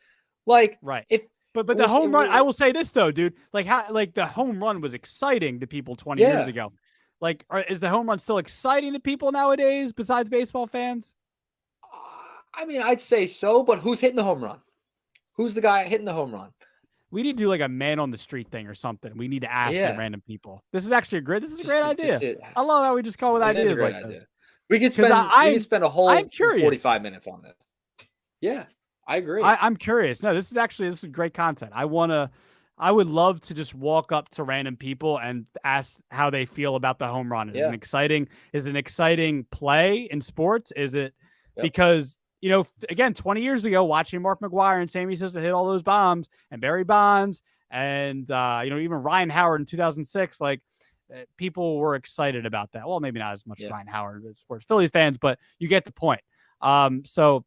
Like
Right.
if
But
it
the
was,
home run, I will say this though, dude. Like how like the home run was exciting to people 20 years
yeah.
ago. Like, is the home run still exciting to people nowadays besides baseball fans?
I mean, I'd say so, but who's hitting the home run? Who's the guy hitting the home run?
We need to do like a man on the street thing or something. We need to ask the
Yeah,
random people. This is actually this is a great
just
idea.
it.
I love how we just come up with
It is a
ideas
great
like
idea.
this.
We could
Because
spend a
I'm
whole
curious.
45 minutes on this. Yeah, I agree.
I'm curious. No, this is great content. I would love to just walk up to random people and ask how they feel about the home run.
Yeah.
Is it an exciting play in sports? Is it
Yep.
because, again, 20 years ago, watching Mark McGwire and Sammy Sosa hit all those bombs and Barry Bonds and, even Ryan Howard in 2006, like people were excited about that. Well, maybe not as much as Ryan Howard as sports Phillies fans, but you get the point. So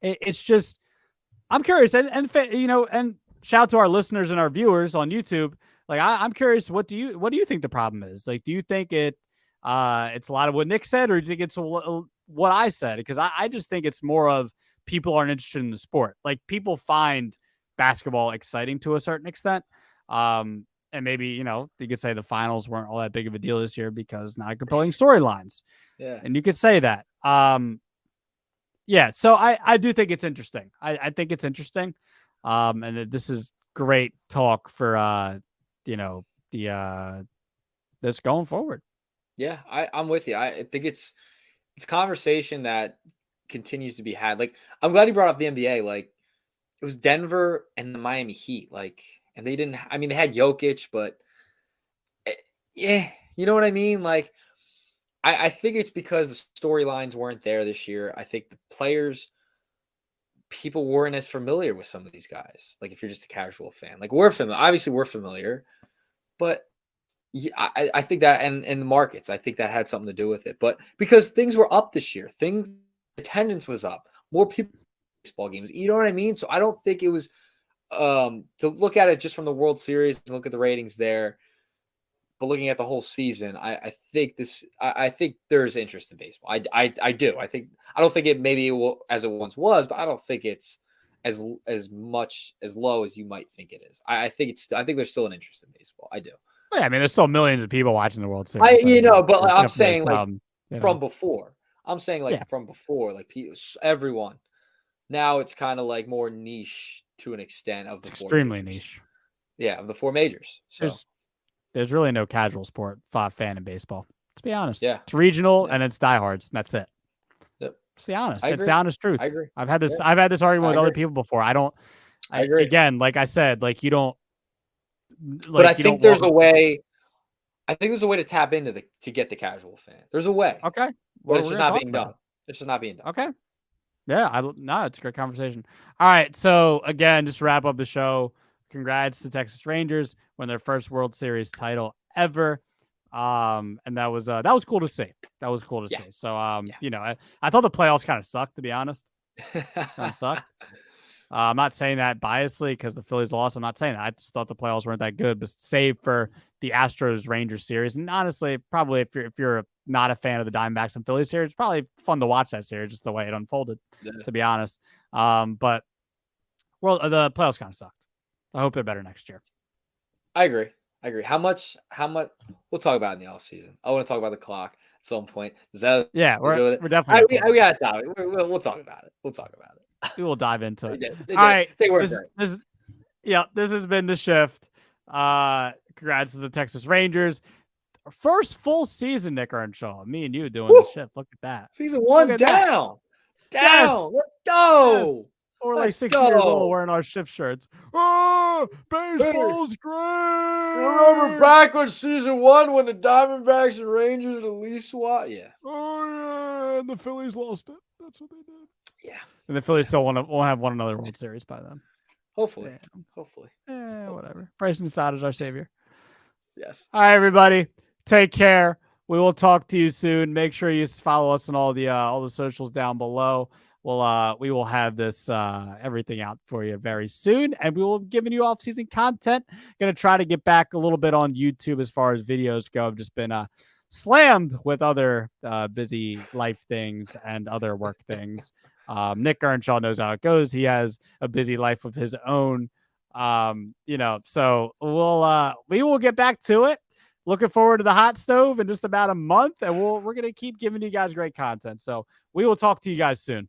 it's just, I'm curious, and shout out to our listeners and our viewers on YouTube. Like, I'm curious, what do you think the problem is? Like, do you think it's a lot of what Nick said, or do you think it's what I said? Because I just think it's more of people aren't interested in the sport. Like, people find basketball exciting to a certain extent. And maybe, you could say the finals weren't all that big of a deal this year because not compelling storylines.
Yeah.
And you could say that. Yeah, so I do think it's interesting. I think it's interesting. And this is great talk for this going forward.
Yeah, I'm with you. I think it's a conversation that continues to be had. Like, I'm glad you brought up the NBA. Like, it was Denver and the Miami Heat. Like, and they didn't. I mean, they had Jokic, but yeah, you know what I mean. Like, I think it's because the storylines weren't there this year. I think the players, people weren't as familiar with some of these guys. Like, if you're just a casual fan, like we're familiar. Obviously, we're familiar, but yeah, I think that and the markets, I think that had something to do with it. But because things were up this year, attendance was up, more people baseball games. You know what I mean? So I don't think it was to look at it just from the World Series and look at the ratings there. But looking at the whole season, I think there's interest in baseball. I do. I don't think it will as it once was, but I don't think it's as much as low as you might think it is. I think there's still an interest in baseball. I do.
Yeah, I mean, there's still millions of people watching the World Series.
But I'm saying like from before. I'm saying like from before, like everyone. Now it's kind of like more niche to an extent of the
extremely niche.
Yeah, of the four majors. So
there's really no casual sport fan in baseball. Let's be honest.
Yeah,
it's regional and it's diehards. And that's it.
Yep.
It's the honest. It's the honest truth.
I agree.
I've had this argument with other people before. I agree. Again, like I said, like you don't.
Like, but I think there's a way. I think there's a way to tap into to get the casual fan. There's a way.
Okay.
But it's just not being done. It's just not being done.
Okay. Yeah. It's a great conversation. All right. So again, just to wrap up the show. Congrats to Texas Rangers win their first World Series title ever. And that was cool to see. That was cool to see. So I thought the playoffs kind of sucked, to be honest. Kind of sucked. I'm not saying that biasly because the Phillies lost. I'm not saying that. I just thought the playoffs weren't that good, but save for the Astros Rangers series. And honestly, probably if you're not a fan of the Diamondbacks and Phillies series, it's probably fun to watch that series just the way it unfolded, to be honest. But the playoffs kind of sucked. I hope they're better next year.
I agree. How much we'll talk about in the offseason. I want to talk about the clock. some point. Is that
Yeah,
we're good with it?
we're definitely.
We got to we'll talk about it. We'll talk about it.
We will dive into it.
They,
All right,
they were
this yeah, this has been the shift. Congrats to the Texas Rangers. First full season, Nick Earnshaw. Me and you doing the shift. Look at that.
Season 1 down.
Yes.
Let's go.
Yes. We're like 6 years old wearing our shift shirts. Oh, baseball's great.
Remember back when season 1 when the Diamondbacks and Rangers the least SWAT? Yeah.
Oh, yeah. And the Phillies lost it. That's what they did.
Yeah.
And the Phillies still won't have won another World Series by then.
Hopefully.
Damn.
Hopefully.
Whatever. Bryson Stott is our savior.
Yes.
All right, everybody. Take care. We will talk to you soon. Make sure you follow us on all the socials down below. We will have this everything out for you very soon, and we will be giving you off-season content. Going to try to get back a little bit on YouTube as far as videos go. I've just been slammed with other busy life things and other work things. Nick Earnshaw knows how it goes. He has a busy life of his own. So we will get back to it. Looking forward to the hot stove in just about a month, and we're going to keep giving you guys great content. So we will talk to you guys soon.